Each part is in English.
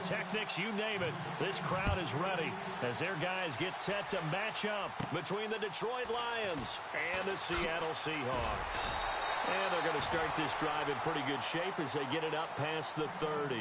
pyrotechnics, you name it. This crowd is ready as their guys get set to match up between the Detroit Lions and the Seattle Seahawks. And they're going to start this drive in pretty good shape as they get it up past the 30.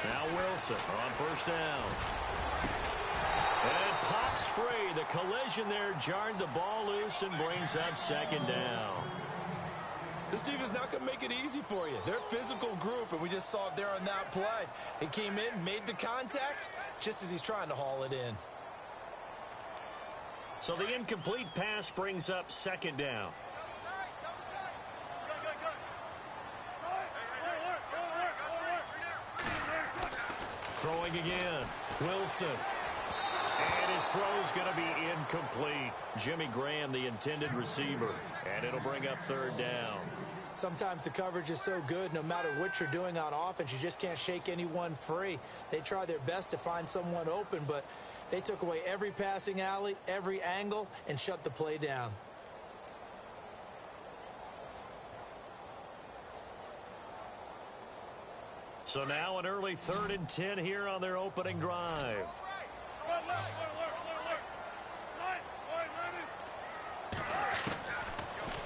Now Wilson on first down. And pops free. The collision there jarred the ball loose and brings up second down. This defense not going to make it easy for you. They're a physical group, and we just saw it there on that play. He came in, made the contact, just as he's trying to haul it in. So the incomplete pass brings up second down. Throwing again. Wilson. And his throw's going to be incomplete. Jimmy Graham, the intended receiver. And it'll bring up third down. Sometimes the coverage is so good, no matter what you're doing on offense, you just can't shake anyone free. They try their best to find someone open, but they took away every passing alley, every angle, and shut the play down. So now an early 3rd and 10 here on their opening drive.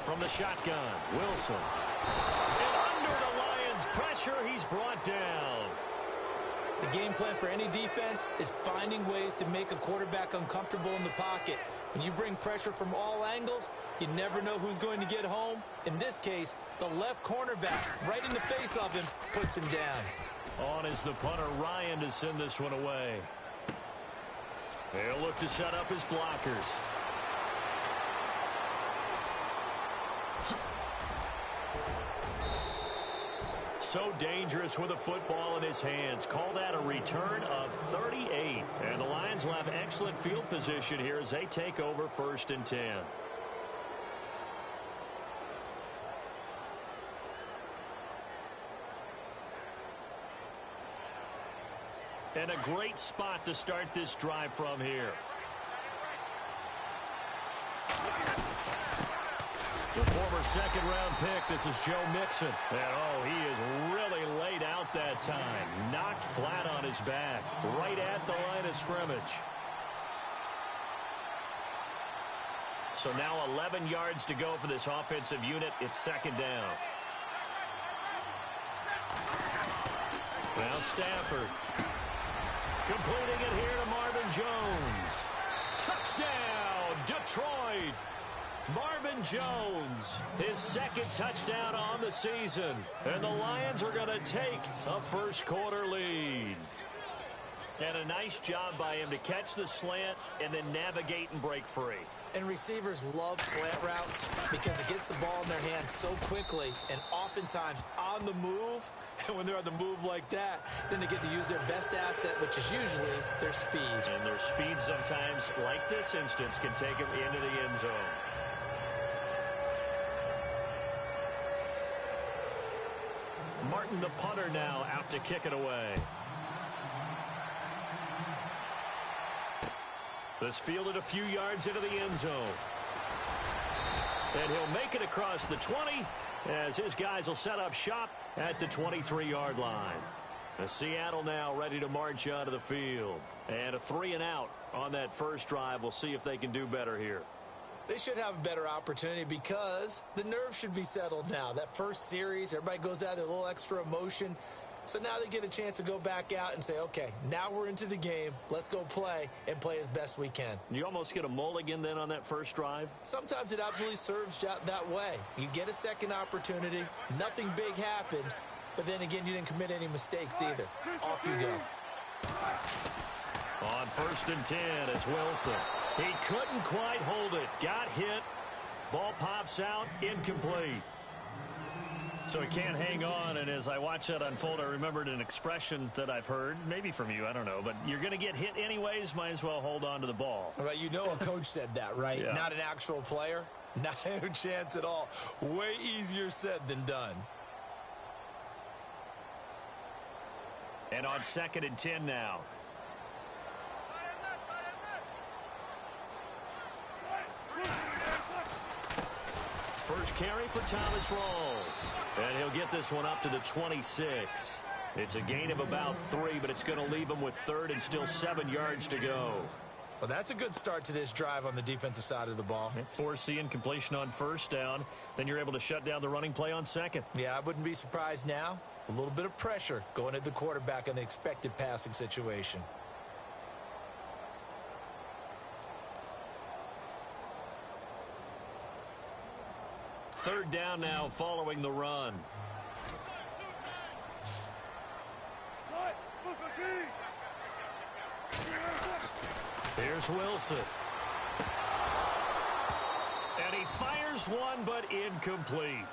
From the shotgun, Wilson. And under the Lions' pressure, he's brought down. The game plan for any defense is finding ways to make a quarterback uncomfortable in the pocket. When you bring pressure from all angles, you never know who's going to get home. In this case, the left cornerback, right in the face of him, puts him down. On is the punter, Ryan, to send this one away. They'll look to set up his blockers. So dangerous with a football in his hands. Call that a return of 38. And the Lions will have excellent field position here as they take over 1st and 10. And a great spot to start this drive from here. The former second-round pick, this is Joe Mixon. And, oh, he is really laid out that time. Knocked flat on his back, right at the line of scrimmage. So now 11 yards to go for this offensive unit. It's second down. Now Stafford. Completing it here to Marvin Jones. Touchdown, Detroit. Marvin Jones, his second touchdown on the season. And the Lions are going to take a first-quarter lead. And a nice job by him to catch the slant and then navigate and break free. And receivers love slant routes because it gets the ball in their hands so quickly and oftentimes on the move. And when they're on the move like that, then they get to use their best asset, which is usually their speed. And their speed sometimes, like this instance, can take them into the end zone. Martin, the punter, now out to kick it away. This fielded a few yards into the end zone. And he'll make it across the 20 as his guys will set up shop at the 23-yard line. The Seattle now ready to march onto the field. And a 3-and-out on that first drive. We'll see if they can do better here. They should have a better opportunity because the nerves should be settled now. That first series, everybody goes out with a little extra emotion. So now they get a chance to go back out and say, okay, now we're into the game. Let's go play and play as best we can. You almost get a mulligan then on that first drive? Sometimes it absolutely serves that way. You get a second opportunity. Nothing big happened. But then again, you didn't commit any mistakes either. Off you go. On 1st and 10, it's Wilson. He couldn't quite hold it. Got hit. Ball pops out. Incomplete. So he can't hang on, and as I watch that unfold, I remembered an expression that I've heard, maybe from you, I don't know, but you're going to get hit anyways, might as well hold on to the ball. Well, you know a coach said that, right? Yeah. Not an actual player. Not a chance at all. Way easier said than done. And on 2nd and 10 now. First carry for Thomas Rawls. And he'll get this one up to the 26. It's a gain of about 3, but it's going to leave him with 3rd and still 7 yards to go. Well, that's a good start to this drive on the defensive side of the ball. Foreseeing completion on 1st down. Then you're able to shut down the running play on 2nd. Yeah, I wouldn't be surprised now. A little bit of pressure going at the quarterback in the expected passing situation. Third down now following the run. Here's Wilson. And he fires one, but incomplete.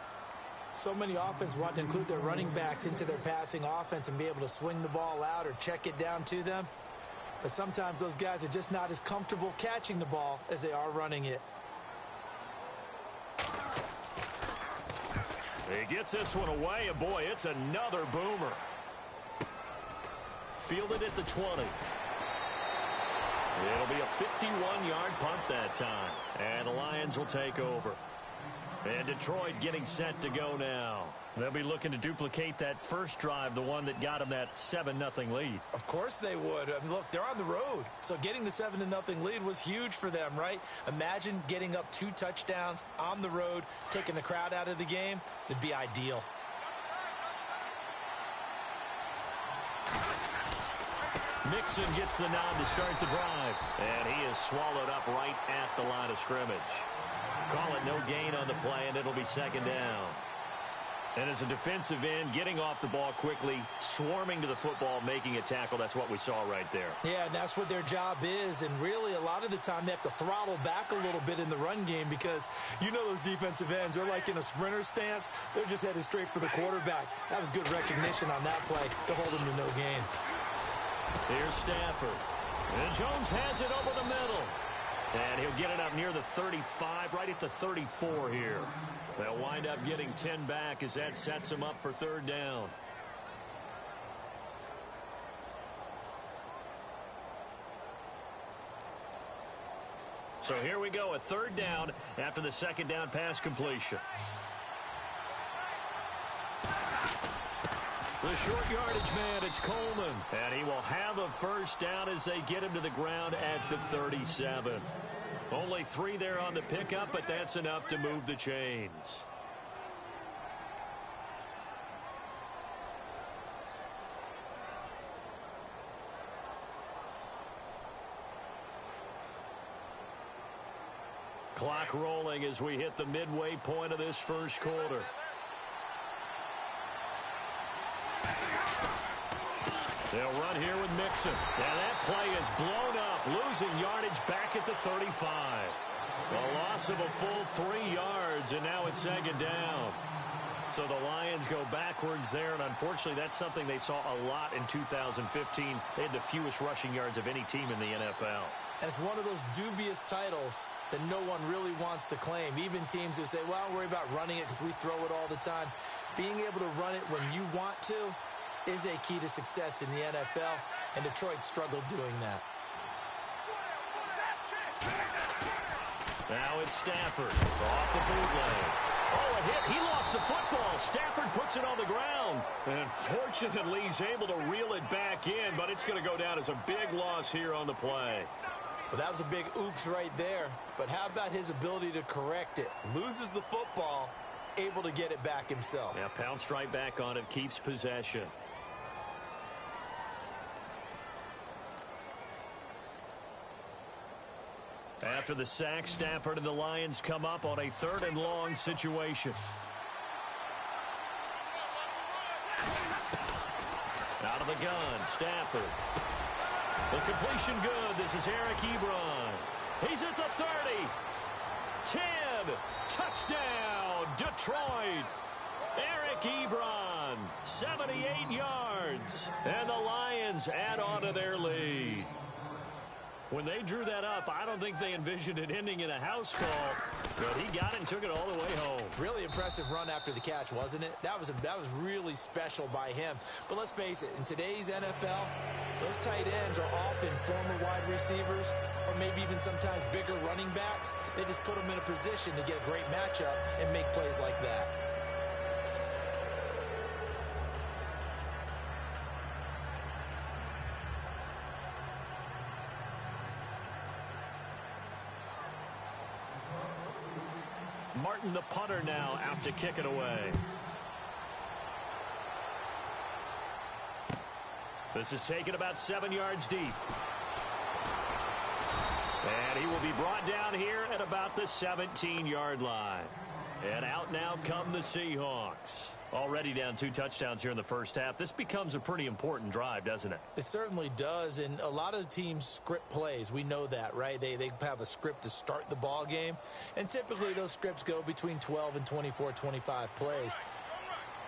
So many offenses want to include their running backs into their passing offense and be able to swing the ball out or check it down to them. But sometimes those guys are just not as comfortable catching the ball as they are running it. He gets this one away, and boy, it's another boomer. Fielded at the 20. It'll be a 51-yard punt that time, and the Lions will take over. And Detroit getting set to go now. They'll be looking to duplicate that first drive, the one that got them that 7-0 lead. Of course they would. I mean, look, they're on the road. So getting the 7-0 lead was huge for them, right? Imagine getting up 2 touchdowns on the road, taking the crowd out of the game. It'd be ideal. Mixon gets the nod to start the drive. And he is swallowed up right at the line of scrimmage. Call it no gain on the play, and it'll be 2nd down. And as a defensive end, getting off the ball quickly, swarming to the football, making a tackle, that's what we saw right there. Yeah, and that's what their job is. And really, a lot of the time, they have to throttle back a little bit in the run game because you know those defensive ends, they're like in a sprinter stance. They're just headed straight for the quarterback. That was good recognition on that play to hold him to no gain. Here's Stafford. And Jones has it over the middle. And he'll get it up near the 35, right at the 34 here. They'll wind up getting 10 back as that sets him up for 3rd down. So here we go, a 3rd down after the 2nd down pass completion. The short yardage man, it's Coleman. And he will have a 1st down as they get him to the ground at the 37. Only 3 there on the pickup, but that's enough to move the chains. Clock rolling as we hit the midway point of this first quarter. They'll run here with Mixon. And that play is blown up, losing yardage back at the 35. A loss of a full 3 yards, and now it's 2nd down. So the Lions go backwards there, and unfortunately that's something they saw a lot in 2015. They had the fewest rushing yards of any team in the NFL. And it's one of those dubious titles that no one really wants to claim. Even teams who say, well, don't worry about running it because we throw it all the time. Being able to run it when you want to is a key to success in the NFL, and Detroit struggled doing that. Now it's Stafford off the bootleg. Oh, a hit. He lost the football. Stafford puts it on the ground. And fortunately, he's able to reel it back in, but it's going to go down as a big loss here on the play. Well, that was a big oops right there. But how about his ability to correct it? Loses the football, able to get it back himself. Yeah, pounced right back on it, keeps possession. After the sack, Stafford and the Lions come up on a 3rd and long situation. Out of the gun, Stafford. The completion good. This is Eric Ebron. He's at the 30. 10. Touchdown, Detroit. Eric Ebron, 78 yards. And the Lions add on to their lead. When they drew that up, I don't think they envisioned it ending in a house call, but he got it and took it all the way home. Really impressive run after the catch, wasn't it? That was really special by him. But let's face it, in today's NFL, those tight ends are often former wide receivers or maybe even sometimes bigger running backs. They just put them in a position to get a great matchup and make plays like that. Martin, the punter, now out to kick it away. This is taken about 7 yards deep. And he will be brought down here at about the 17-yard line. And out now come the Seahawks. Already down 2 touchdowns here in the first half. This becomes a pretty important drive, doesn't it? It certainly does, and a lot of the teams script plays. We know that, right? They have a script to start the ball game, and typically those scripts go between 12 and 24, 25 plays.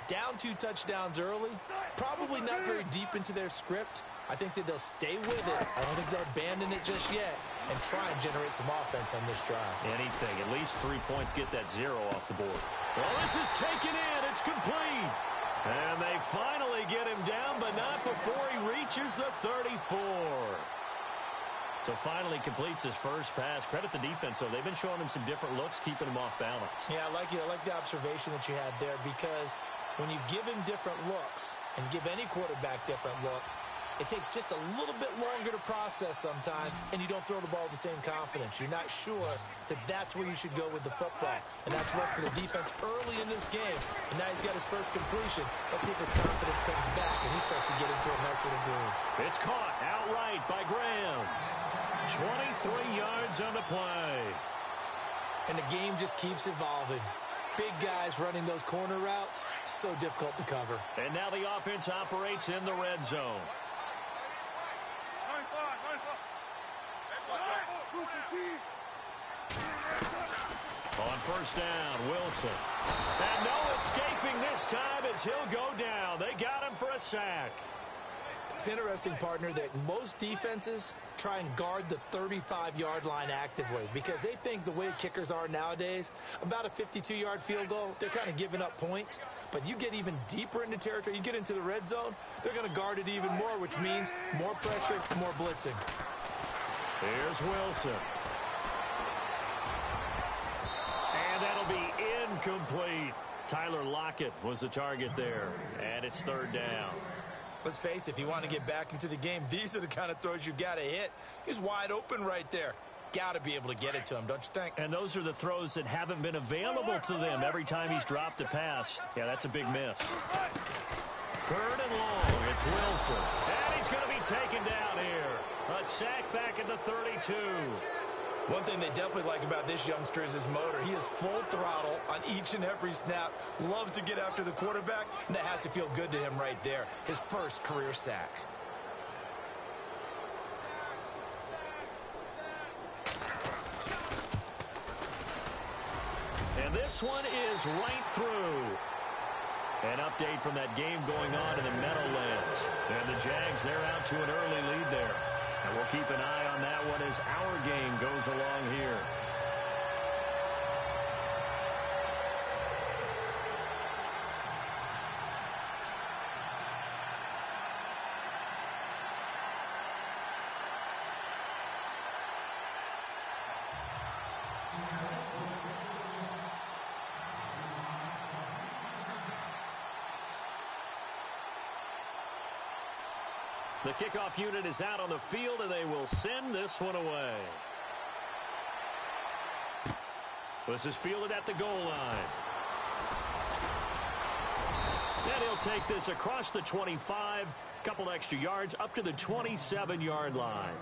Down 2 touchdowns early, probably not very deep into their script. I think that they'll stay with it. I don't think they'll abandon it just yet and try and generate some offense on this drive. Anything. At least 3 points, get that 0 off the board. Well, this is taken in. It's complete. And they finally get him down, but not before he reaches the 34. So finally completes his first pass. Credit the defense, though. They've been showing him some different looks, keeping him off balance. Yeah, I like the observation that you had there, because when you give him different looks and give any quarterback different looks, it takes just a little bit longer to process sometimes, and you don't throw the ball with the same confidence. You're not sure that that's where you should go with the football. And that's worked for the defense early in this game. And now he's got his first completion. Let's see if his confidence comes back and he starts to get into a nice little groove. It's caught outright by Graham. 23 yards on the play. And the game just keeps evolving. Big guys running those corner routes, so difficult to cover. And now the offense operates in the red zone. On first down, Wilson. And no escaping this time as he'll go down. They got him for a sack. It's interesting, partner, that most defenses try and guard the 35-yard line actively because they think the way kickers are nowadays, about a 52-yard field goal, they're kind of giving up points. But you get even deeper into territory, you get into the red zone, they're going to guard it even more, which means more pressure, more blitzing. Here's Wilson. And that'll be incomplete. Tyler Lockett was the target there. And it's third down. Let's face it, if you want to get back into the game, these are the kind of throws you got to hit. He's wide open right there. Got to be able to get it to him, don't you think? And those are the throws that haven't been available to them every time he's dropped a pass. Yeah, that's a big miss. Third and long, it's Wilson. And he's going to be taken down here. A sack back at the 32. One thing they definitely like about this youngster is his motor. He is full throttle on each and every snap. Loves to get after the quarterback, and that has to feel good to him right there. His first career sack. And this one is right through. An update from that game going on in the Meadowlands. And the Jags, they're out to an early lead there. And we'll keep an eye on that one as our game goes along here. The kickoff unit is out on the field, and they will send this one away. This is fielded at the goal line. And he'll take this across the 25, couple extra yards, up to the 27-yard line.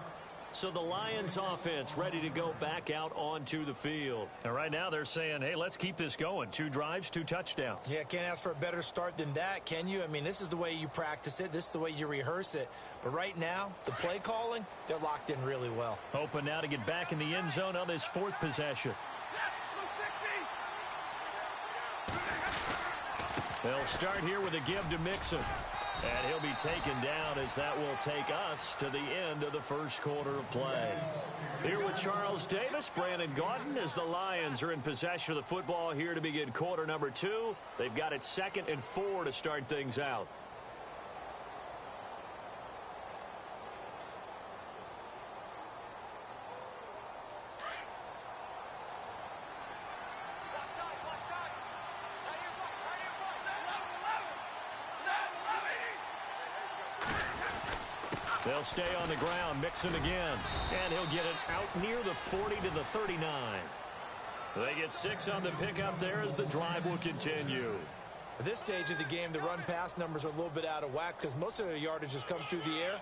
So the Lions offense ready to go back out onto the field. And right now they're saying, hey, let's keep this going. 2 drives, 2 touchdowns. Yeah, can't ask for a better start than that, can you? I mean, this is the way you practice it. This is the way you rehearse it. But right now, the play calling, they're locked in really well. Hoping now to get back in the end zone on this 4th possession. They'll start here with a give to Mixon. And he'll be taken down as that will take us to the end of the first quarter of play. Here with Charles Davis, Brandon Gaudin, as the Lions are in possession of the football here to begin quarter number 2. They've got it 2nd and 4 to start things out. They'll stay on the ground, Mixon again, and he'll get it out near the 40 to the 39. They get 6 on the pickup there as the drive will continue. At this stage of the game, the run-pass numbers are a little bit out of whack because most of their yardage has come through the air.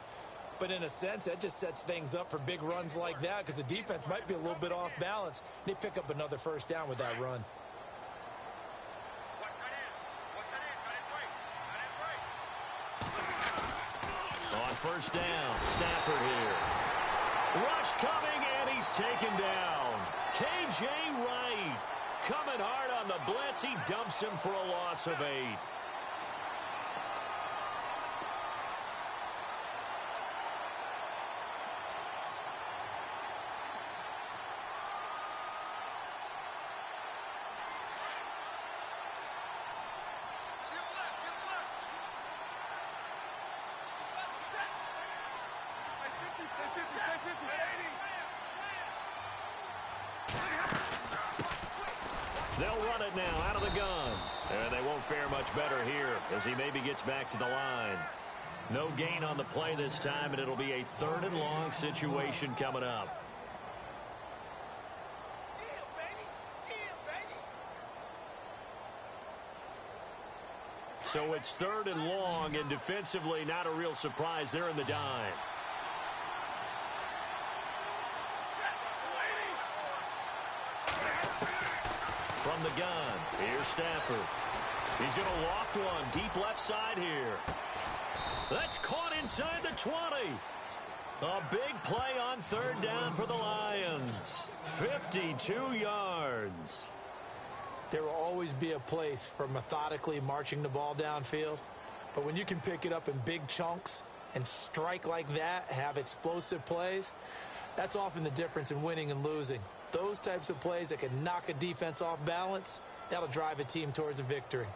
But in a sense, that just sets things up for big runs like that because the defense might be a little bit off balance. They pick up another first down with that run. On first down, Stafford here. Rush coming, and he's taken down. K.J. Wright coming hard on the blitz. He dumps him for a loss of 8. They'll run it now out of the gun. And they won't fare much better here as he maybe gets back to the line. No gain on the play this time, and it'll be a 3rd and long situation coming up. So it's 3rd and long, and defensively not a real surprise. They're in the dime. From the gun, here's Stafford. He's going to loft one deep left side here. That's caught inside the 20. A big play on 3rd down for the Lions. 52 yards. There will always be a place for methodically marching the ball downfield. But when you can pick it up in big chunks and strike like that, have explosive plays, that's often the difference in winning and losing. Those types of plays that can knock a defense off balance, that'll drive a team towards a victory.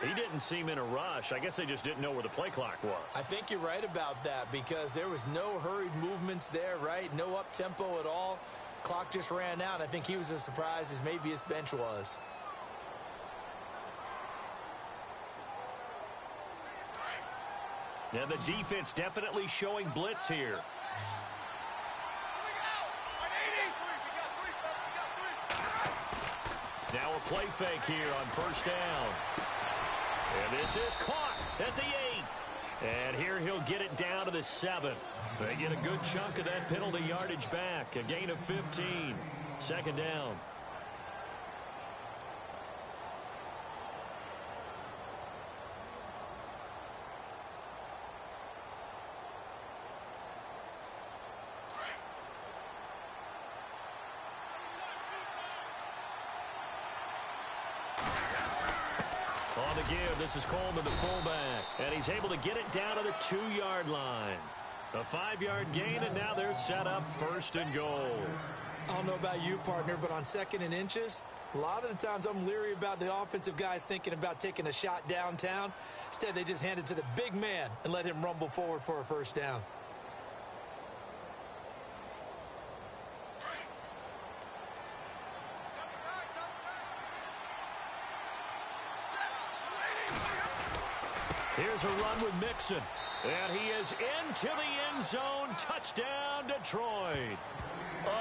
He didn't seem in a rush. I guess they just didn't know where the play clock was. I think you're right about that because there was no hurried movements there, right? No up-tempo at all. Clock just ran out. I think he was as surprised as maybe his bench was. Now the defense definitely showing blitz here. Now a play fake here on first down. And this is caught at the 8. And here he'll get it down to the 7. They get a good chunk of that penalty yardage back. A gain of 15. 2nd down. On the give, this is Coleman, the fullback, and he's able to get it down to the 2-yard line. A 5-yard gain, and now they're set up 1st and goal. I don't know about you, partner, but on 2nd and inches, a lot of the times I'm leery about the offensive guys thinking about taking a shot downtown. Instead, they just hand it to the big man and let him rumble forward for a first down. Here's a run with Mixon. And he is into the end zone. Touchdown, Detroit.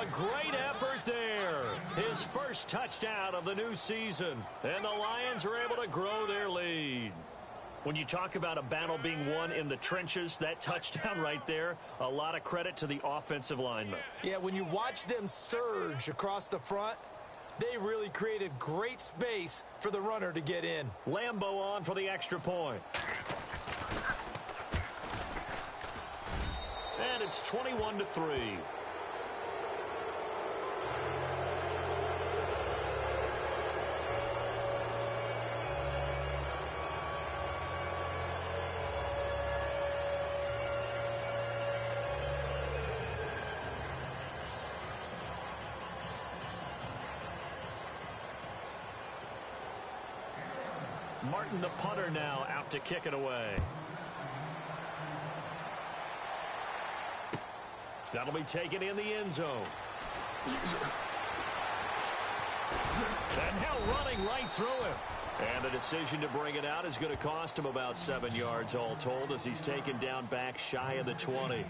A great effort there. His first touchdown of the new season. And the Lions are able to grow their lead. When you talk about a battle being won in the trenches, that touchdown right there, a lot of credit to the offensive lineman. Yeah, when you watch them surge across the front, they really created great space for the runner to get in. Lambo on for the extra point. And it's 21-3. Martin, the punter, now out to kick it away. That'll be taken in the end zone. And now running right through him. And the decision to bring it out is going to cost him about 7 yards all told as he's taken down back shy of the 20.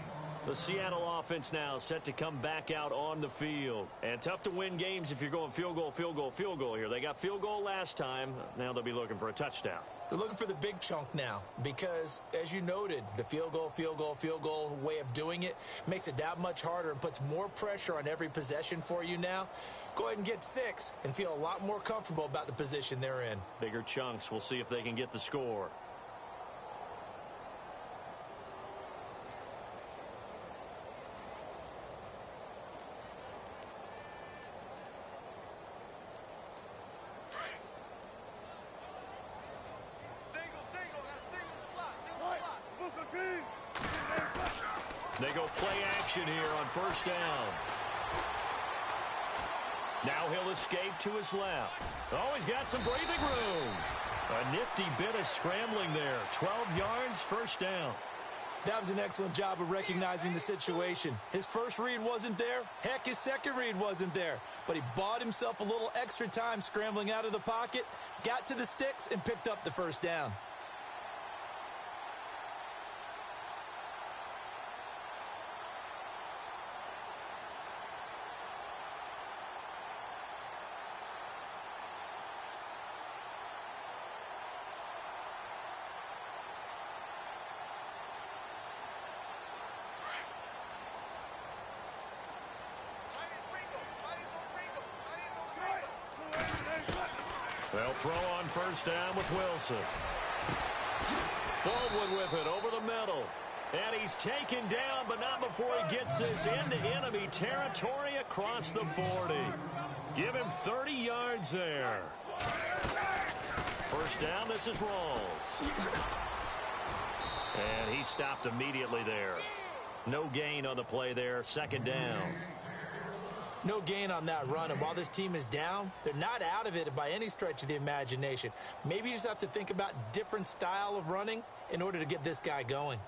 The Seattle offense now set to come back out on the field. And tough to win games if you're going field goal, field goal, field goal here. They got field goal last time. Now they'll be looking for a touchdown. They're looking for the big chunk now because, as you noted, the field goal way of doing it makes it that much harder and puts more pressure on every possession for you now. Go ahead and get 6 and feel a lot more comfortable about the position they're in. Bigger chunks. We'll see if they can get the score. They go play action here on first down. Now he'll escape to his left. Oh, he's got some breathing room. A nifty bit of scrambling there. 12 yards, first down. That was an excellent job of recognizing the situation. His first read wasn't there. Heck, his second read wasn't there. But he bought himself a little extra time scrambling out of the pocket, got to the sticks, and picked up the first down. They'll throw on first down with Wilson. Baldwin with it over the middle. And he's taken down, but not before he gets this into enemy territory across the 40. Give him 30 yards there. First down, this is Rawls. And he stopped immediately there. No gain on the play there, second down. No gain on that run, and while this team is down, they're not out of it by any stretch of the imagination. Maybe you just have to think about different style of running in order to get this guy going.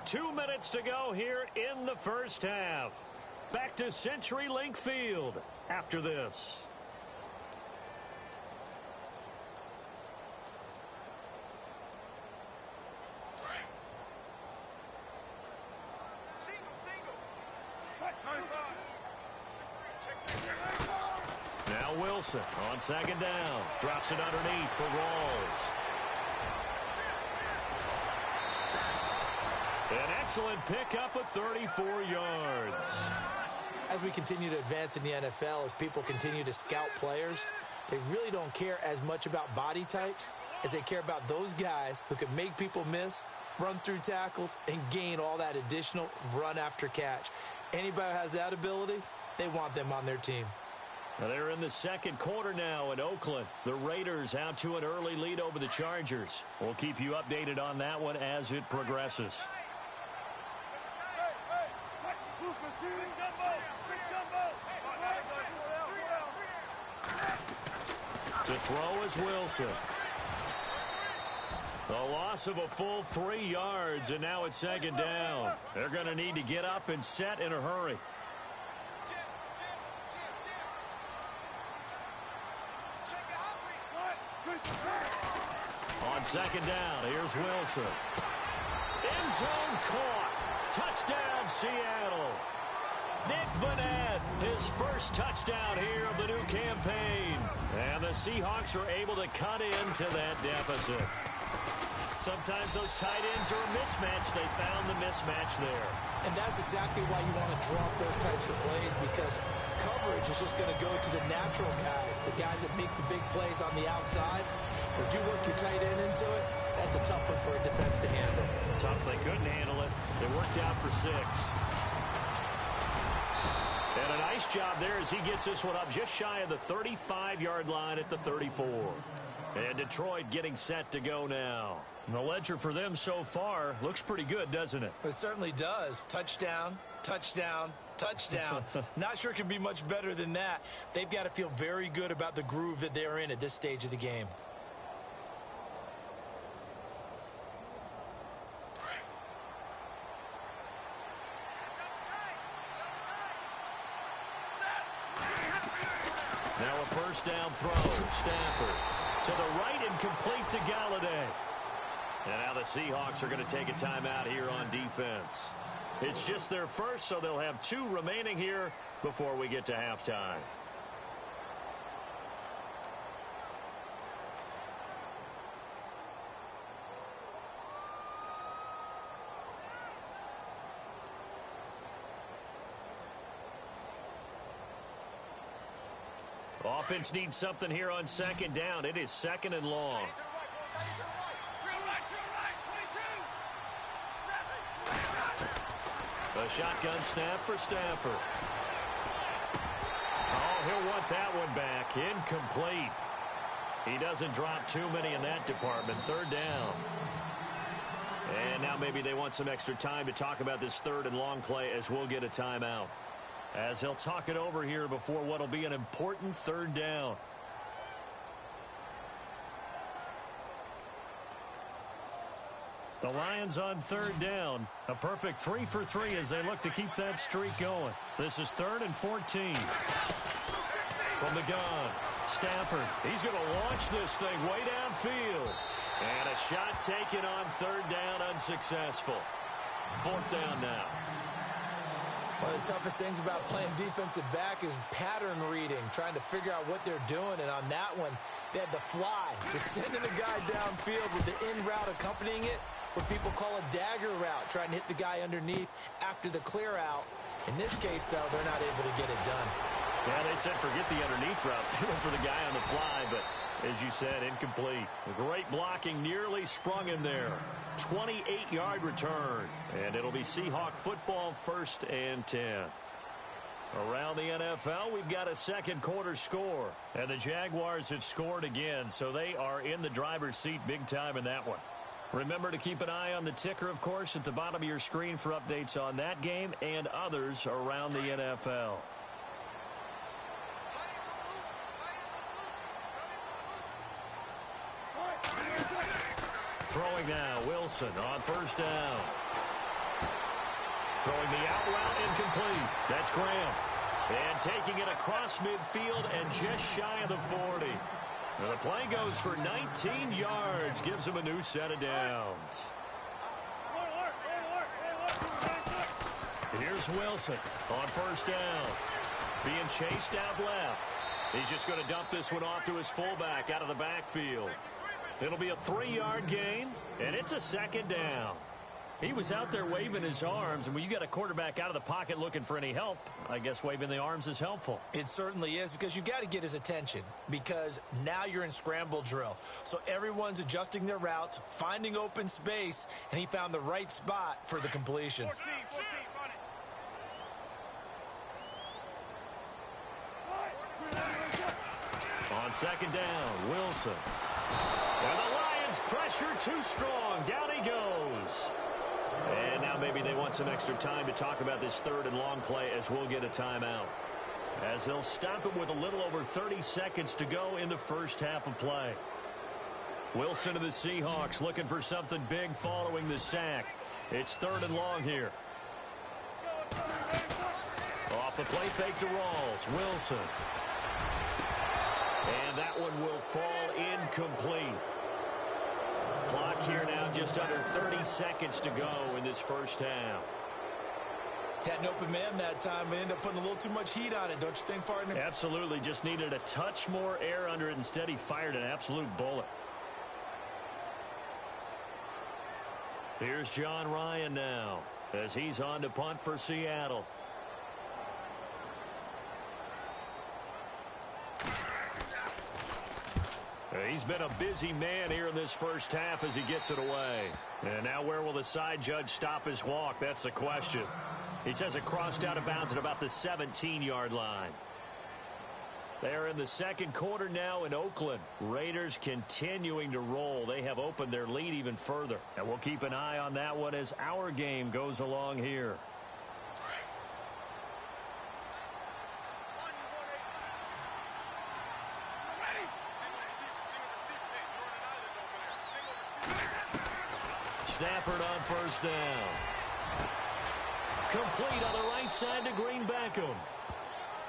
Two minutes to go here in the first half. Back to CenturyLink Field after this. Now Wilson on second down. Drops it underneath for Rawls. An excellent pickup of 34 yards. As we continue to advance in the NFL, as people continue to scout players, they really don't care as much about body types as they care about those guys who can make people miss, run through tackles, and gain all that additional run after catch. Anybody who has that ability, they want them on their team. Now they're in the second quarter now in Oakland. The Raiders out to an early lead over the Chargers. We'll keep you updated on that one as it progresses. To throw is Wilson. The loss of a full 3 yards, and now it's second down. They're going to need to get up and set in a hurry. On second down, here's Wilson. End zone caught. Touchdown, Seattle. Nick Vanette, his first touchdown here of the new campaign. And the Seahawks are able to cut into that deficit. Sometimes those tight ends are a mismatch. They found the mismatch there. And that's exactly why you want to draw up those types of plays, because coverage is just going to go to the natural guys, the guys that make the big plays on the outside. But if you work your tight end into it, that's a tough one for a defense to handle. Tough. They couldn't handle it. They worked out for 6. And a nice job there as he gets this one up just shy of the 35-yard line at the 34. And Detroit getting set to go now. And the ledger for them so far looks pretty good, doesn't it? It certainly does. Touchdown, touchdown, touchdown. Not sure it can be much better than that. They've got to feel very good about the groove that they're in at this stage of the game. Now a first down throw. Stafford to the right and complete to Galladay. And now the Seahawks are going to take a timeout here on defense. It's just their first, so they'll have 2 remaining here before we get to halftime. Offense needs something here on second down. It is second and long. A shotgun snap for Stafford. Oh, he'll want that one back. Incomplete. He doesn't drop too many in that department. Third down. And now maybe they want some extra time to talk about this third and long play as we'll get a timeout. As they'll talk it over here before what will be an important third down. The Lions on third down. A perfect 3 for 3 as they look to keep that streak going. This is 3rd and 14. From the gun, Stafford. He's going to launch this thing way downfield. And a shot taken on third down, unsuccessful. 4th down now. One of the toughest things about playing defensive back is pattern reading, trying to figure out what they're doing. And on that one, they had the fly, just sending a guy downfield with the in route accompanying it, what people call a dagger route, trying to hit the guy underneath after the clear out. In this case, though, they're not able to get it done. Yeah, they said forget the underneath route. They went for the guy on the fly, but as you said, incomplete. Great blocking, nearly sprung him there. 28-yard return, and it'll be Seahawk football, 1st and 10. Around the NFL, we've got a second quarter score, and the Jaguars have scored again, so they are in the driver's seat big time in that one. Remember to keep an eye on the ticker, of course, at the bottom of your screen for updates on that game and others around the NFL. Throwing now, Wilson on first down. Throwing the out route, incomplete. That's Graham. And taking it across midfield and just shy of the 40. And the play goes for 19 yards. Gives him a new set of downs. Here's Wilson on first down. Being chased out left. He's just going to dump this one off to his fullback out of the backfield. It'll be a 3-yard gain, and it's a 2nd down. He was out there waving his arms, and when you got a quarterback out of the pocket looking for any help, I guess waving the arms is helpful. It certainly is, because you got to get his attention, because now you're in scramble drill. So everyone's adjusting their routes, finding open space, and he found the right spot for the completion. 14, On second down, Wilson. And the Lions pressure too strong. Down he goes. And now maybe they want some extra time to talk about this third and long play as we'll get a timeout. As they'll stop it with a little over 30 seconds to go in the first half of play. Wilson of the Seahawks looking for something big following the sack. It's 3rd and long here. Off the play fake to Rawls. Wilson. And that one will fall incomplete. Clock here now just under 30 seconds to go in this first half. Had an open man that time and ended up putting a little too much heat on it, don't you think, partner? Absolutely. Just needed a touch more air under it. Instead, he fired an absolute bullet. Here's John Ryan now as he's on to punt for Seattle. He's been a busy man here in this first half as he gets it away. And now where will the side judge stop his walk? That's the question. He says it crossed out of bounds at about the 17-yard line. They're in the second quarter now in Oakland. Raiders continuing to roll. They have opened their lead even further. And we'll keep an eye on that one as our game goes along here. Stafford on first down. Complete on the right side to Green Beckham.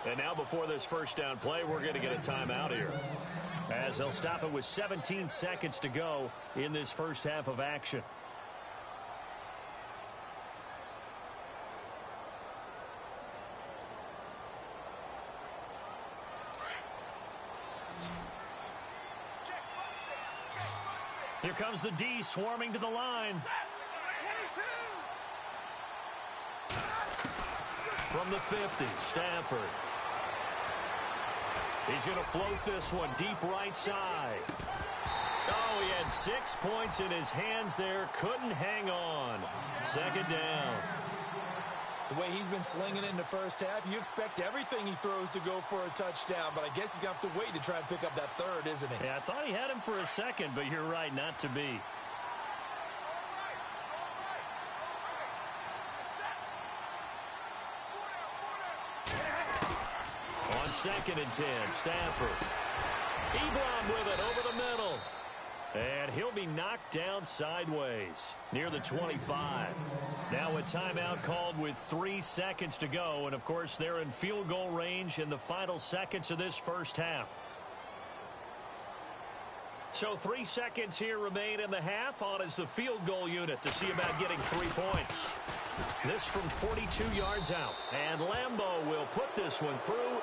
And now before this first down play, we're going to get a timeout here, as they'll stop it with 17 seconds to go in this first half of action. Here comes the D swarming to the line. From the 50, Stafford. He's going to float this one deep right side. Oh, he had 6 points in his hands there. Couldn't hang on. Second down. The way he's been slinging it in the first half, you expect everything he throws to go for a touchdown, but I guess he's going to have to wait to try and pick up that third, isn't he? Yeah, I thought he had him for a second, but you're right, not to be. On 2nd and 10, Stafford. Ebron with it over the middle. And he'll be knocked down sideways near the 25. Now a timeout called with 3 seconds to go. And, of course, they're in field goal range in the final seconds of this first half. So 3 seconds here remain in the half. On is the field goal unit to see about getting 3 points. This from 42 yards out. And Lambeau will put this one through.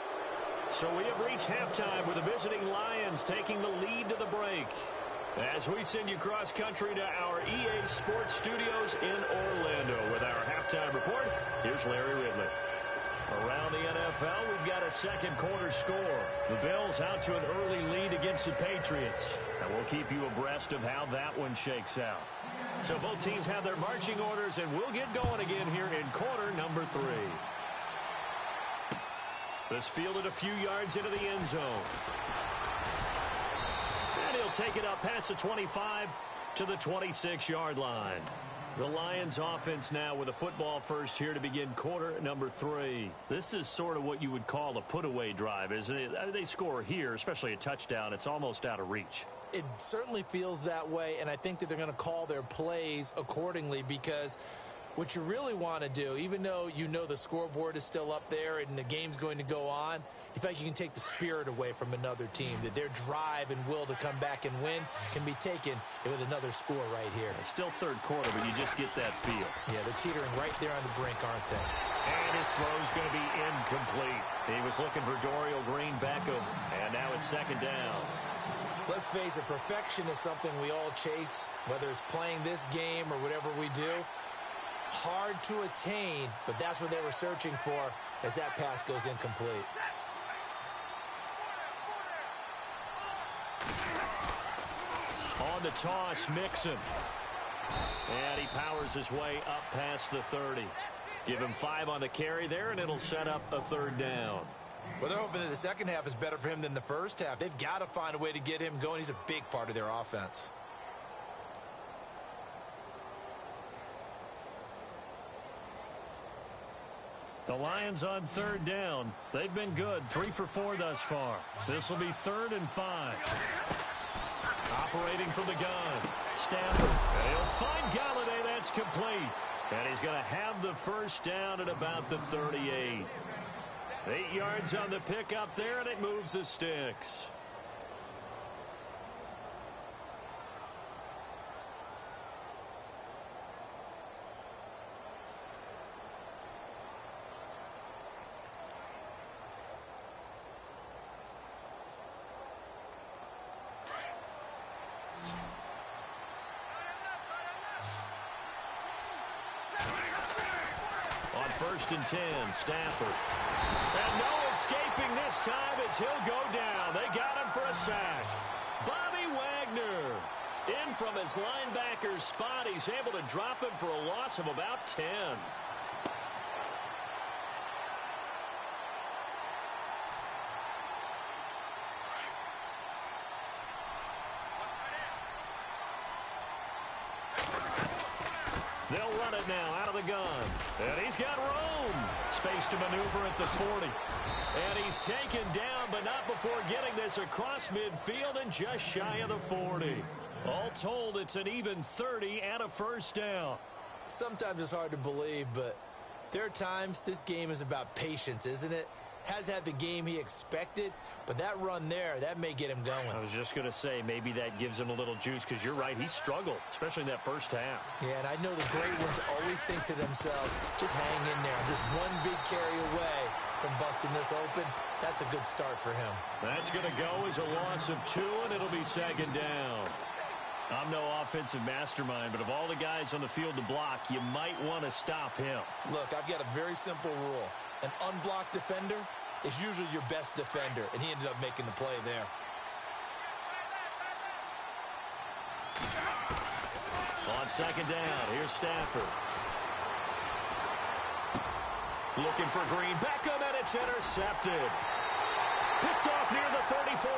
So we have reached halftime with the visiting Lions taking the lead to the break. As we send you cross-country to our EA Sports Studios in Orlando with our halftime report, here's Larry Ridley. Around the NFL, we've got a second quarter score. The Bills out to an early lead against the Patriots. And we'll keep you abreast of how that one shakes out. So both teams have their marching orders, and we'll get going again here in quarter number 3. This fielded a few yards into the end zone. And he'll take it up past the 25 to the 26-yard line. The Lions offense now with a football first here to begin quarter number 3. This is sort of what you would call a put-away drive, isn't it? They score here, especially a touchdown. It's almost out of reach. It certainly feels that way, and I think that they're going to call their plays accordingly, because what you really want to do, even though you know the scoreboard is still up there and the game's going to go on, you feel like you can take the spirit away from another team, that their drive and will to come back and win can be taken with another score right here. It's still third quarter, but you just get that feel. Yeah, they're teetering right there on the brink, aren't they? And his throw's going to be incomplete. He was looking for Dorial Green Beckham, and now it's second down. Let's face it, perfection is something we all chase, whether it's playing this game or whatever we do. Hard to attain, but that's what they were searching for as that pass goes incomplete. On the toss, Mixon. And he powers his way up past the 30. Give him 5 on the carry there, and it'll set up a third down. Well, they're hoping that the second half is better for him than the first half. They've got to find a way to get him going. He's a big part of their offense. The Lions on third down. They've been good, 3 for 4 thus far. This will be 3rd and 5. Operating from the gun. Stafford. He'll find Galladay. That's complete. And he's going to have the first down at about the 38. 8 yards on the pickup there, and it moves the sticks. first and 10. Stafford. And no escaping this time as he'll go down. They got him for a sack. Bobby Wagner in from his linebacker's spot. He's able to drop him for a loss of about 10. They'll run it now out of the gun. And he's got room. Space to maneuver at the 40. And he's taken down, but not before getting this across midfield and just shy of the 40. All told, it's an even 30 and a first down. Sometimes it's hard to believe, but there are times this game is about patience, isn't it? Has had the game he expected, but that run there, that may get him going. I was just going to say, maybe that gives him a little juice, because you're right, he struggled, especially in that first half. Yeah, and I know the great ones always think to themselves, just hang in there. Just one big carry away from busting this open. That's a good start for him. That's going to go as a loss of 2, and it'll be second down. I'm no offensive mastermind, but of all the guys on the field to block, you might want to stop him. Look, I've got a very simple rule. An unblocked defender is usually your best defender, and he ended up making the play there. On second down, here's Stafford. Looking for Green. Beckham, and it's intercepted. Picked off near the 34,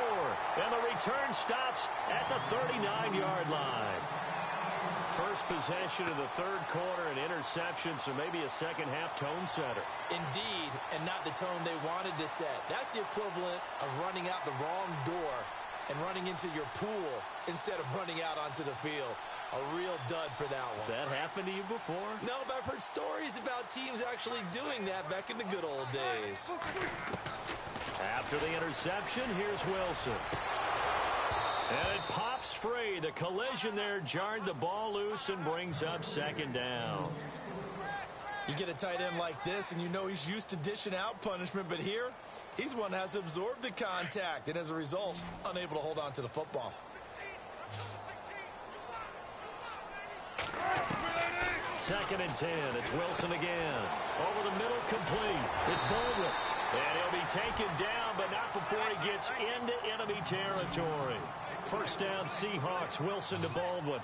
and the return stops at the 39-yard line. First possession of the third quarter, an interception, so maybe a second-half tone setter. Indeed, and not the tone they wanted to set. That's the equivalent of running out the wrong door and running into your pool instead of running out onto the field. A real dud for that one. Has that happened to you before? No, but I've heard stories about teams actually doing that back in the good old days. After the interception, here's Wilson. And it pops free. The collision there jarred the ball loose and brings up second down. You get a tight end like this, and you know he's used to dishing out punishment, but here, he's one that has to absorb the contact, and as a result, unable to hold on to the football. Second and 10. It's Wilson again. Over the middle, complete. It's Baldwin. And he'll be taken down, but not before he gets into enemy territory. First down, Seahawks. Wilson to Baldwin.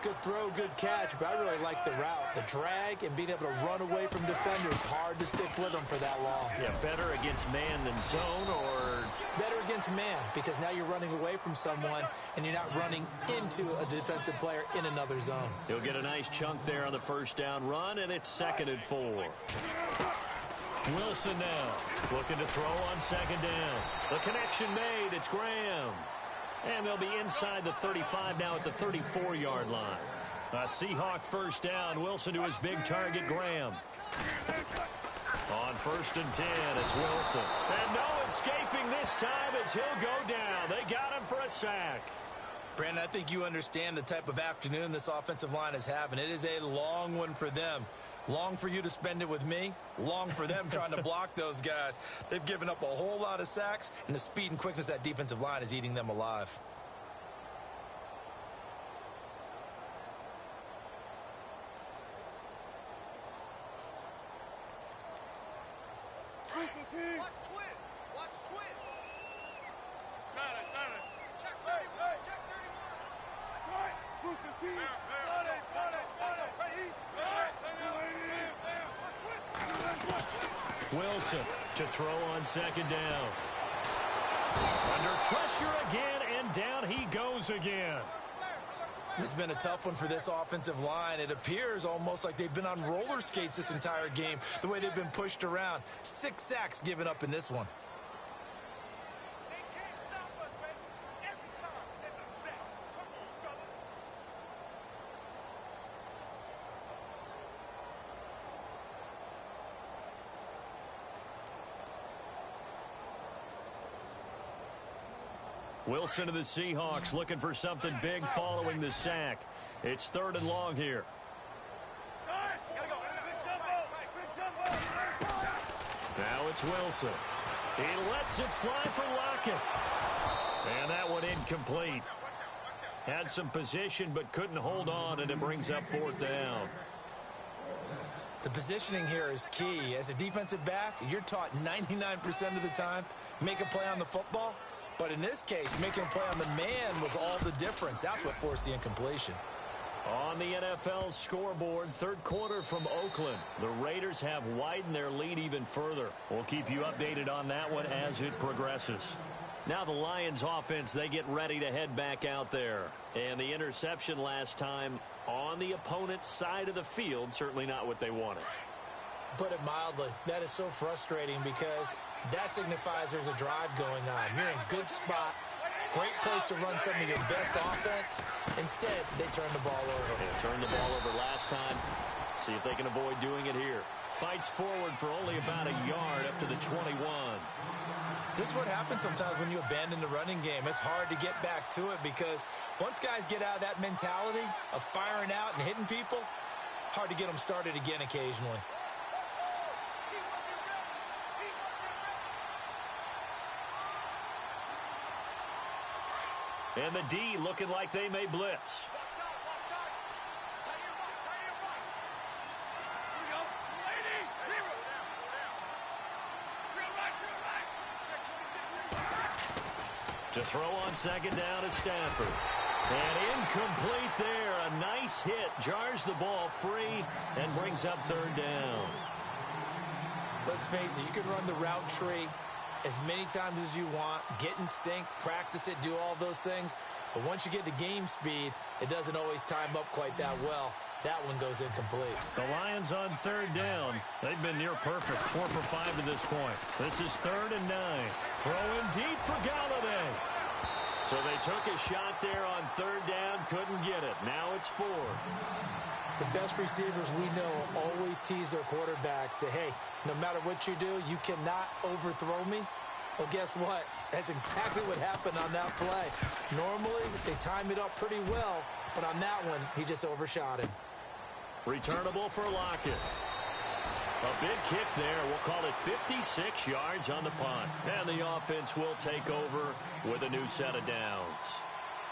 Good throw, good catch, but I really like the route. The drag and being able to run away from defenders. Hard to stick with them for that long. Yeah, better against man than zone, or... Better against man, because now you're running away from someone, and you're not running into a defensive player in another zone. He'll get a nice chunk there on the first down run, and it's 2nd and 4. Wilson now looking to throw on second down. The connection made. It's Graham. And they'll be inside the 35 now at the 34-yard line. A Seahawk first down. Wilson to his big target, Graham. On 1st and 10, it's Wilson. And no escaping this time as he'll go down. They got him for a sack. Brandon, I think you understand the type of afternoon this offensive line is having. It is a long one for them. Long for you to spend it with me. Long for them trying to block those guys. They've given up a whole lot of sacks, and the speed and quickness of that defensive line is eating them alive. Wilson to throw on second down. Under pressure again, and down he goes again. This has been a tough one for this offensive line. It appears almost like they've been on roller skates this entire game, the way they've been pushed around. 6 sacks given up in this one. Wilson to the Seahawks looking for something big following the sack. It's 3rd and long here. Now it's Wilson. He lets it fly for Lockett. And that one incomplete. Had some position but couldn't hold on, and it brings up 4th down. The positioning here is key. As a defensive back, you're taught 99% of the time, make a play on the football. But in this case, making a play on the man was all the difference. That's what forced the incompletion. On the NFL scoreboard, third quarter from Oakland. The Raiders have widened their lead even further. We'll keep you updated on that one as it progresses. Now the Lions offense, they get ready to head back out there. And the interception last time on the opponent's side of the field, certainly not what they wanted. Put it mildly, that is so frustrating because that signifies there's a drive going on. You're in a good spot. Great place to run some of your best offense. Instead, they turn the ball over. They turned the ball over last time. See if they can avoid doing it here. Fights forward for only about a yard up to the 21. This is what happens sometimes when you abandon the running game. It's hard to get back to it because once guys get out of that mentality of firing out and hitting people, hard to get them started again occasionally. And the D looking like they may blitz. To throw on second down is Stafford. And incomplete there. A nice hit. Jars the ball free and brings up third down. Let's face it, you can run the route tree as many times as you want, get in sync, practice it, do all those things. But once you get to game speed, it doesn't always time up quite that well. That one goes incomplete. The Lions on third down. They've been near perfect, 4 for 5 to this point. This is 3rd and 9. Throwing deep for Galladay. So they took a shot there on third down, couldn't get it. Now it's 4. The best receivers we know always tease their quarterbacks that, hey, no matter what you do, you cannot overthrow me. Well, guess what? That's exactly what happened on that play. Normally, they time it up pretty well, but on that one, he just overshot him. Returnable for Lockett. A big kick there. We'll call it 56 yards on the punt. And the offense will take over with a new set of downs.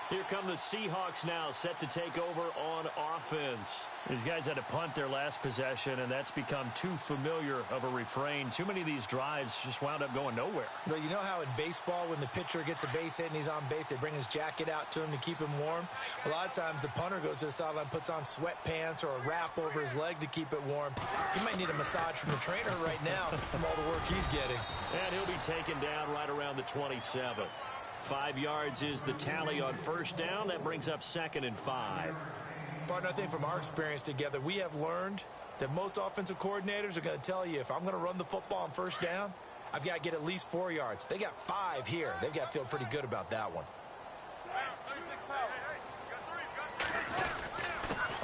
Here come the Seahawks now, set to take over on offense. These guys had to punt their last possession, and that's become too familiar of a refrain. Too many of these drives just wound up going nowhere. Well, you know how in baseball, when the pitcher gets a base hit and he's on base, they bring his jacket out to him to keep him warm? A lot of times the punter goes to the sideline, puts on sweatpants or a wrap over his leg to keep it warm. He might need a massage from the trainer right now from all the work he's getting. And he'll be taken down right around the 27. 5 yards is the tally on first down. That brings up 2nd and 5. Partner, I think from our experience together, we have learned that most offensive coordinators are going to tell you, if I'm going to run the football on first down, I've got to get at least 4 yards. They got 5 here. They've got to feel pretty good about that one.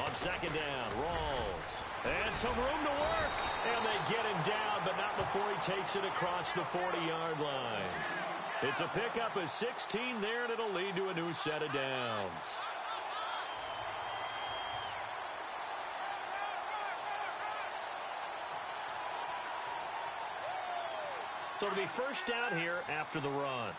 On second down, Rawls. And some room to work. And they get him down, but not before he takes it across the 40-yard line. It's a pickup of 16 there, and it'll lead to a new set of downs. So it'll be first down here after the run.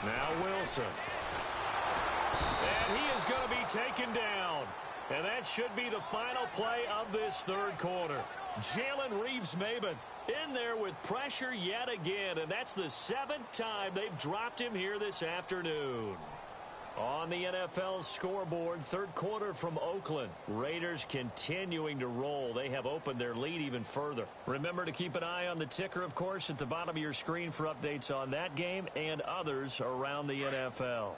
Now Wilson. And he is going to be taken down. And that should be the final play of this third quarter. Jalen Reeves-Maybin in there with pressure yet again. And that's the 7th time they've dropped him here this afternoon. On the NFL scoreboard, third quarter from Oakland. Raiders continuing to roll. They have opened their lead even further. Remember to keep an eye on the ticker, of course, at the bottom of your screen for updates on that game and others around the NFL.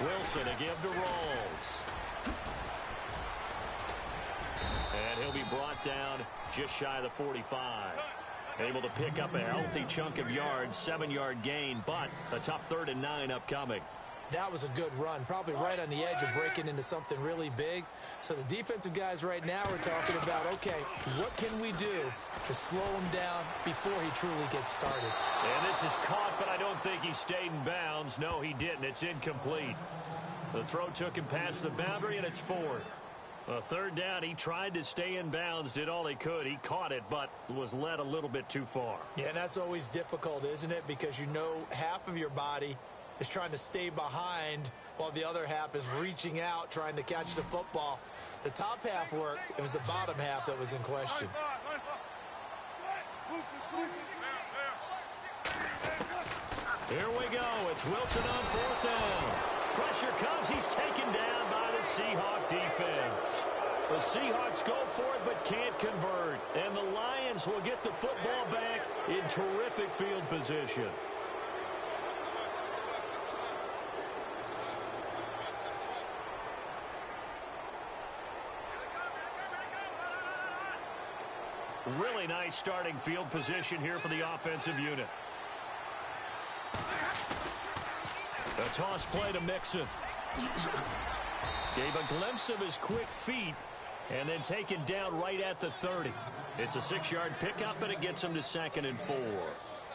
Wilson a give to Rawls. And he'll be brought down just shy of the 45. Able to pick up a healthy chunk of yards, 7-yard gain, but a tough 3rd and 9 upcoming. That was a good run, probably right on the edge of breaking into something really big. So the defensive guys right now are talking about, okay, what can we do to slow him down before he truly gets started? And this is caught, but I don't think he stayed in bounds. No, he didn't. It's incomplete. The throw took him past the boundary, and it's fourth. A third down, he tried to stay in bounds, did all he could. He caught it, but was led a little bit too far. Yeah, and that's always difficult, isn't it? Because you know half of your body is trying to stay behind while the other half is reaching out, trying to catch the football. The top half worked. It was the bottom half that was in question. Here we go. It's Wilson on fourth down. Pressure comes. He's taken down by the Seahawk defense. The Seahawks go for it but can't convert. And the Lions will get the football back in terrific field position. Really nice starting field position here for the offensive unit. A toss play to Mixon. Gave a glimpse of his quick feet and then taken down right at the 30. It's a 6-yard pickup, and it gets him to 2nd and 4.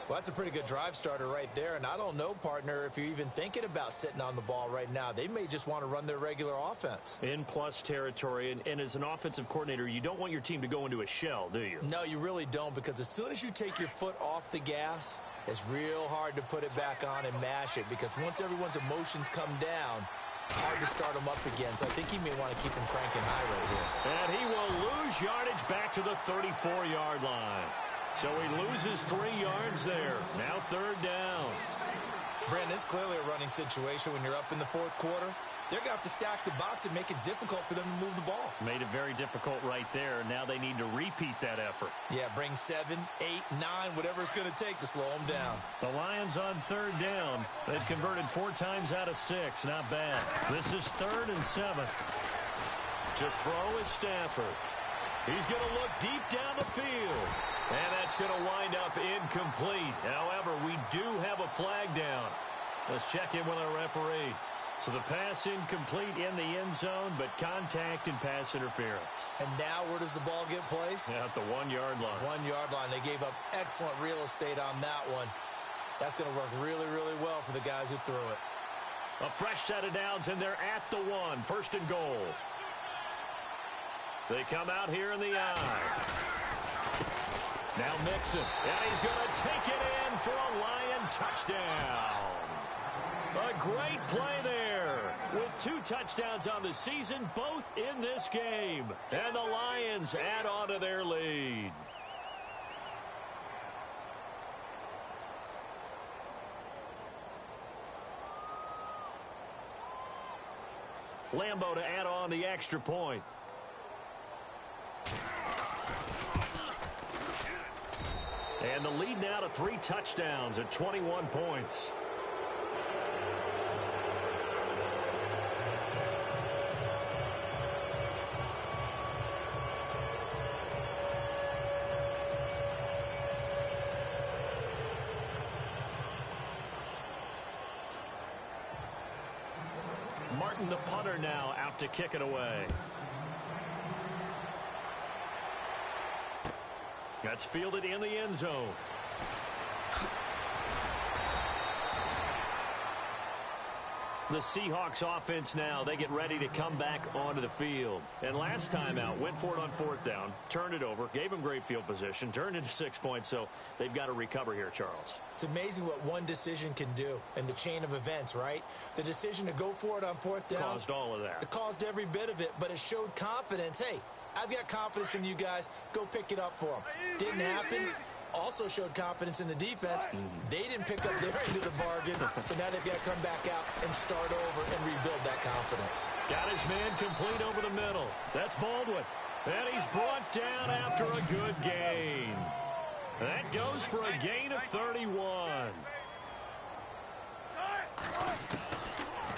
Well, that's a pretty good drive starter right there, and I don't know, partner, if you're even thinking about sitting on the ball right now. They may just want to run their regular offense. In plus territory, and as an offensive coordinator, you don't want your team to go into a shell, do you? No, you really don't, because as soon as you take your foot off the gas, it's real hard to put it back on and mash it, because once everyone's emotions come down, hard to start them up again. So I think he may want to keep them cranking high right here. And he will lose yardage back to the 34-yard line. So he loses 3 yards there. Now 3rd down. Brandon, it's clearly a running situation when you're up in the 4th quarter. They're going to have to stack the box and make it difficult for them to move the ball. Made it very difficult right there. Now they need to repeat that effort. Yeah, bring 7, 8, 9, whatever it's going to take to slow them down. The Lions on 3rd down. They've converted 4 times out of 6. Not bad. This is 3rd and 7. To throw is Stafford. He's going to look deep down the field. And that's going to wind up incomplete. However, we do have a flag down. Let's check in with our referee. So the pass incomplete in the end zone, but contact and pass interference. And now where does the ball get placed? At the 1-yard line. 1-yard line. They gave up excellent real estate on that one. That's going to work really, really well for the guys who threw it. A fresh set of downs, and they're at the 1. 1st and goal. They come out here in the eye. Now Mixon, and he's going to take it in for a Lion touchdown. A great play there with 2 touchdowns on the season, both in this game. And the Lions add on to their lead. Lambeau to add on the extra point. And the lead now to 3 touchdowns at 21 points. Martin, the punter, now out to kick it away. That's fielded in the end zone. The Seahawks offense now, they get ready to come back onto the field. And last time out, went for it on 4th down, turned it over, gave them great field position, turned into 6 points, so they've got to recover here, Charles. It's amazing what one decision can do in the chain of events, right? The decision to go for it on 4th down. Caused all of that. It caused every bit of it, but it showed confidence. Hey, I've got confidence in you guys. Go pick it up for them. Didn't happen. Also showed confidence in the defense. They didn't pick up their end of the bargain, so now they've got to come back out and start over and rebuild that confidence. Got his man complete over the middle. That's Baldwin. And he's brought down after a good gain. That goes for a gain of 31.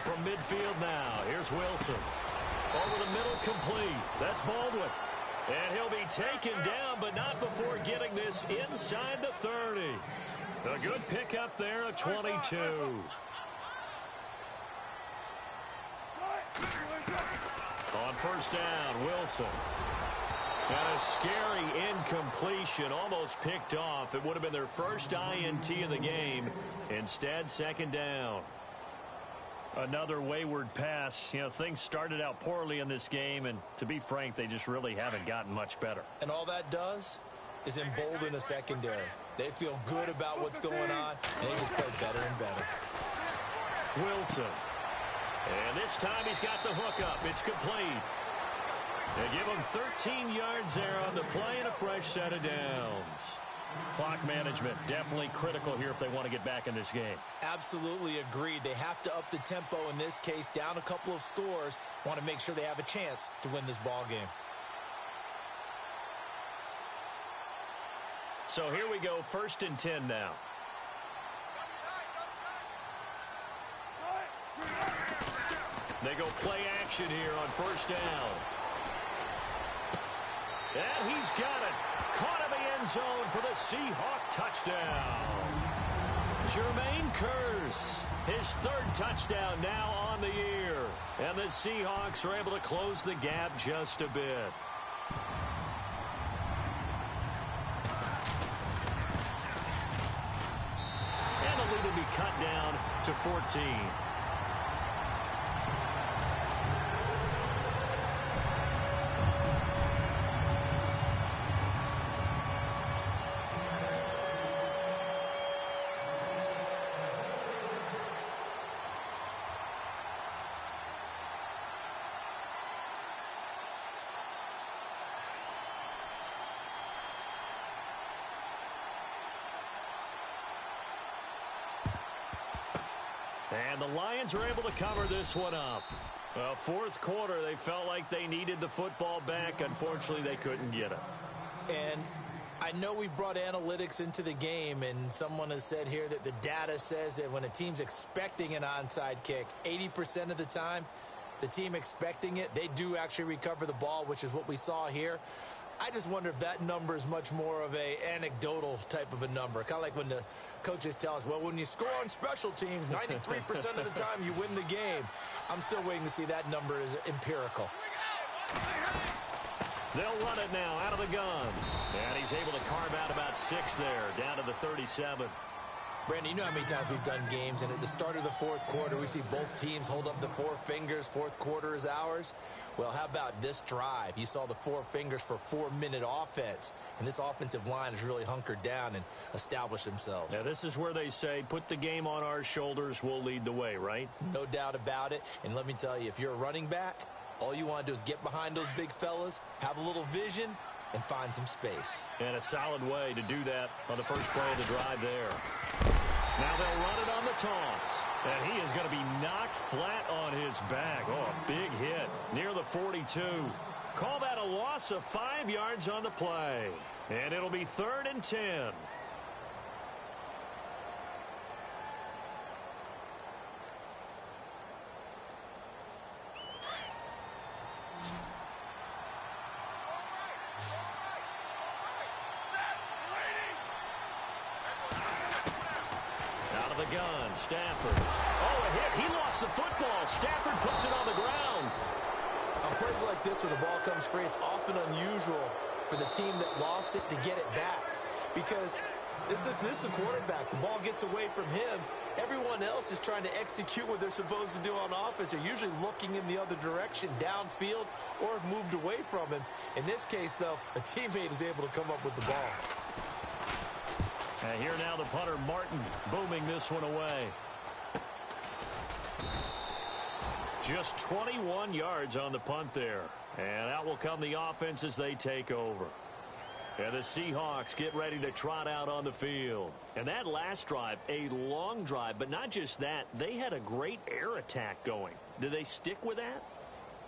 From midfield now, here's Wilson. Over the middle, complete. That's Baldwin. And he'll be taken down, but not before getting this inside the 30. A good pickup there, a 22. On 1st down, Wilson. And a scary incompletion, almost picked off. It would have been their first INT of the game. Instead, 2nd down. Another wayward pass. You know, things started out poorly in this game, and to be frank, they just really haven't gotten much better. And all that does is embolden the secondary. They feel good about what's going on, and they just play better and better. Wilson. And this time he's got the hook up. It's complete. They give him 13 yards there on the play and a fresh set of downs. Clock management definitely critical here if they want to get back in this game. Absolutely agreed. They have to up the tempo in this case, down a couple of scores. Want to make sure they have a chance to win this ball game. So here we go, 1st and 10 now. They go play action here on 1st down. And he's got it. Caught in the end zone for the Seahawk touchdown. Jermaine Kearse, his 3rd touchdown now on the year. And the Seahawks are able to close the gap just a bit. And the lead will be cut down to 14. And the Lions are able to cover this one up. Well, 4th quarter, they felt like they needed the football back. Unfortunately, they couldn't get it. And I know we've brought analytics into the game, and someone has said here that the data says that when a team's expecting an onside kick, 80% of the time, the team expecting it, they do actually recover the ball, which is what we saw here. I just wonder if that number is much more of a anecdotal type of a number. Kind of like when the coaches tell us, well, when you score on special teams, 93% of the time you win the game. I'm still waiting to see that number is empirical. They'll run it now out of the gun. And he's able to carve out about 6 there, down to the 37. Brandon, you know how many times we've done games, and at the start of the 4th quarter, we see both teams hold up the 4 fingers, 4th quarter is ours. Well, how about this drive? You saw the 4 fingers for 4-minute offense, and this offensive line has really hunkered down and established themselves. Now, this is where they say, put the game on our shoulders, we'll lead the way, right? No doubt about it, and let me tell you, if you're a running back, all you want to do is get behind those big fellas, have a little vision, and find some space. And a solid way to do that on the first play of the drive there. Now they'll run it on the toss. And he is going to be knocked flat on his back. Oh, a big hit near the 42. Call that a loss of 5 yards on the play. And it'll be 3rd and 10. The gun, Stafford. Oh, a hit. He lost the football. Stafford puts it on the ground. On plays like this where the ball comes free, it's often unusual for the team that lost it to get it back. Because this is the quarterback. The ball gets away from him. Everyone else is trying to execute what they're supposed to do on offense. They're usually looking in the other direction, downfield, or have moved away from him. In this case, though, a teammate is able to come up with the ball. And here now the punter, Martin, booming this one away. Just 21 yards on the punt there. And out will come the offense as they take over. And the Seahawks get ready to trot out on the field. And that last drive, a long drive, but not just that. They had a great air attack going. Do they stick with that?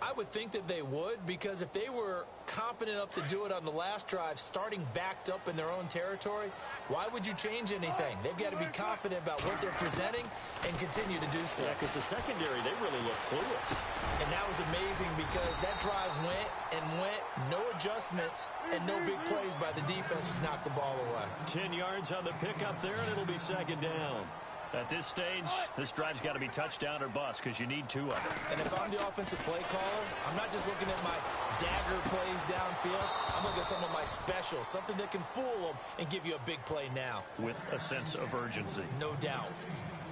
I would think that they would, because if they were competent enough to do it on the last drive, starting backed up in their own territory, why would you change anything? They've got to be confident about what they're presenting and continue to do so. Yeah, because the secondary, they really look clueless. And that was amazing because that drive went and went, no adjustments, and no big plays by the defense to knock the ball away. 10 yards on the pickup there, and it'll be 2nd down. At this stage, this drive's got to be touchdown or bust because you need 2 of them. And if I'm the offensive play caller, I'm not just looking at my dagger plays downfield. I'm looking at some of my specials, something that can fool them and give you a big play now. With a sense of urgency. No doubt.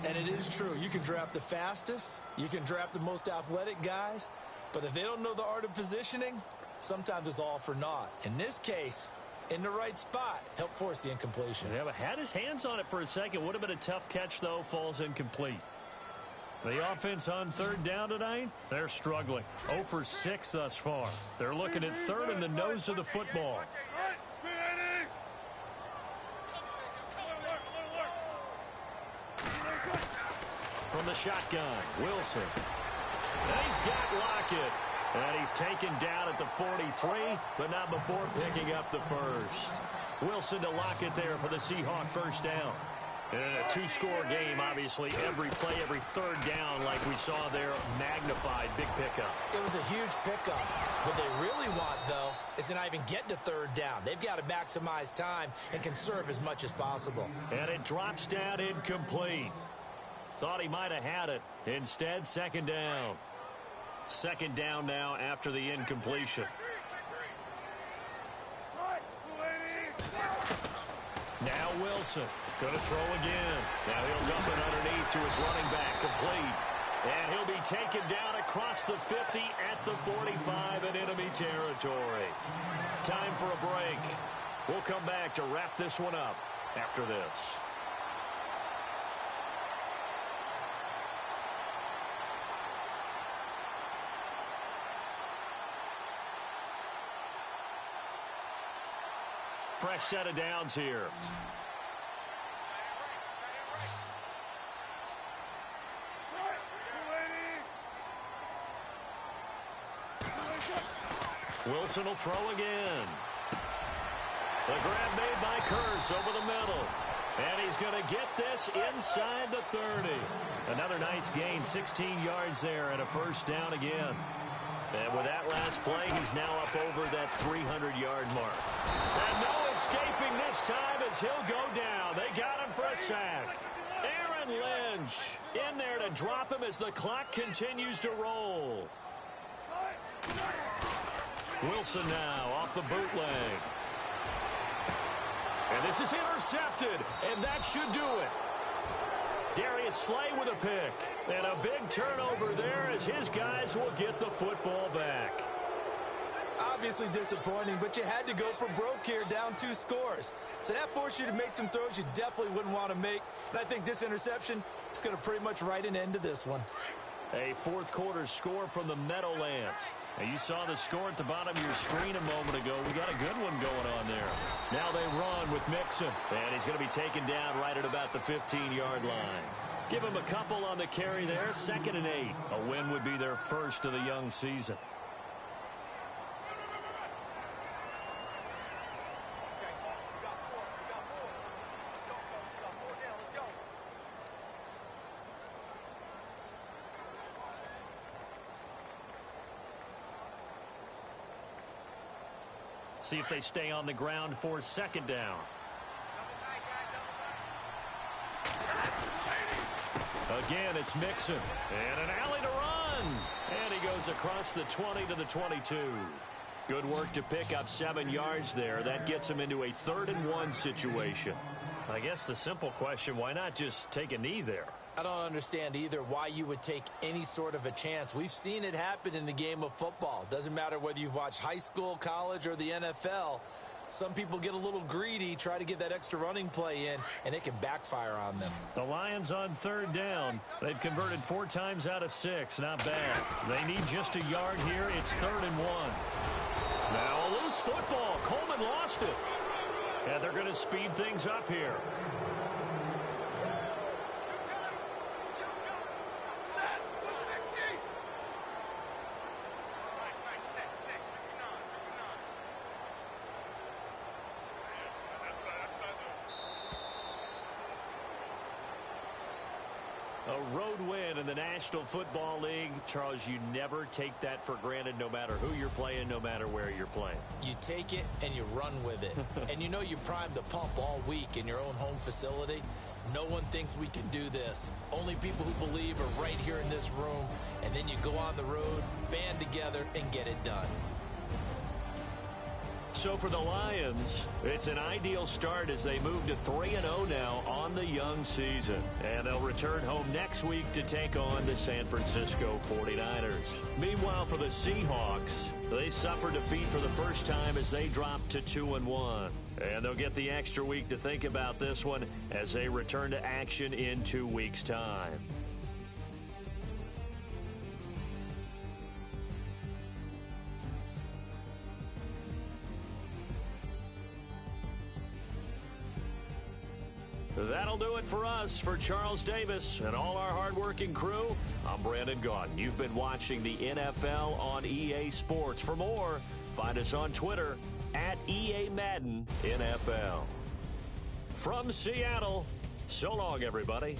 And it is true. You can draft the fastest. You can draft the most athletic guys. But if they don't know the art of positioning, sometimes it's all for naught. In this case, in the right spot, help force the incompletion. Yeah, but had his hands on it for a second. Would have been a tough catch, though. Falls incomplete. The offense on third down tonight, they're struggling. 0 for 6 thus far. They're looking at third in the nose of the football. From the shotgun, Wilson. And he's got Lockett. And he's taken down at the 43, but not before picking up the first. Wilson to Lockett there for the Seahawk first down. And in a two-score game, obviously, every play, every third down, like we saw there, magnified, big pickup. It was a huge pickup. What they really want, though, is to not even get to third down. They've got to maximize time and conserve as much as possible. And it drops down incomplete. Thought he might have had it. Instead, second down. Second down now after the incompletion. Now Wilson going to throw again. Now he'll dump it underneath to his running back, complete. And he'll be taken down across the 50 at the 45 in enemy territory. Time for a break. We'll come back to wrap this one up after this. Fresh set of downs here. Wilson will throw again. The grab made by Curse over the middle. And he's going to get this inside the 30. Another nice gain, 16 yards there and a first down again. And with that last play, he's now up over that 300-yard mark. And no escaping this time as he'll go down. They got him for a sack. Aaron Lynch in there to drop him as the clock continues to roll. Wilson now off the bootleg. And this is intercepted, and that should do it. Darius Slay with a pick. And a big turnover there as his guys will get the football back. Obviously disappointing, but you had to go for broke here, down 2 scores. So that forced you to make some throws you definitely wouldn't want to make. And I think this interception is going to pretty much write an end to this one. A fourth quarter score from the Meadowlands. Now you saw the score at the bottom of your screen a moment ago. We got a good one going on there. Now they run with Mixon. And he's going to be taken down right at about the 15-yard line. Give him a couple on the carry there. 2nd and 8. A win would be their first of the young season. See if they stay on the ground for 2nd down. Again, it's Mixon. And an alley to run. And he goes across the 20 to the 22. Good work to pick up 7 yards there. That gets him into a 3rd and 1 situation. I guess the simple question, why not just take a knee there? I don't understand either why you would take any sort of a chance. We've seen it happen in the game of football. Doesn't matter whether you've watched high school, college, or the NFL. Some people get a little greedy, try to get that extra running play in, and it can backfire on them. The Lions on 3rd down. They've converted 4 times out of 6. Not bad. They need just a yard here. It's 3rd and 1. Now a loose football. Coleman lost it. And they're going to speed things up here. A road win in the National Football League. Charles, you never take that for granted no matter who you're playing, no matter where you're playing. You take it and you run with it. And you know you primed the pump all week in your own home facility. No one thinks we can do this. Only people who believe are right here in this room. And then you go on the road, band together, and get it done. So for the Lions, it's an ideal start as they move to 3-0 now on the young season. And they'll return home next week to take on the San Francisco 49ers. Meanwhile, for the Seahawks, they suffered defeat for the first time as they dropped to 2-1. And they'll get the extra week to think about this one as they return to action in 2 weeks' time. That'll do it for us. For Charles Davis and all our hardworking crew, I'm Brandon Gaudin. You've been watching the NFL on EA Sports. For more, find us on Twitter at EA Madden NFL. From Seattle, so long, everybody.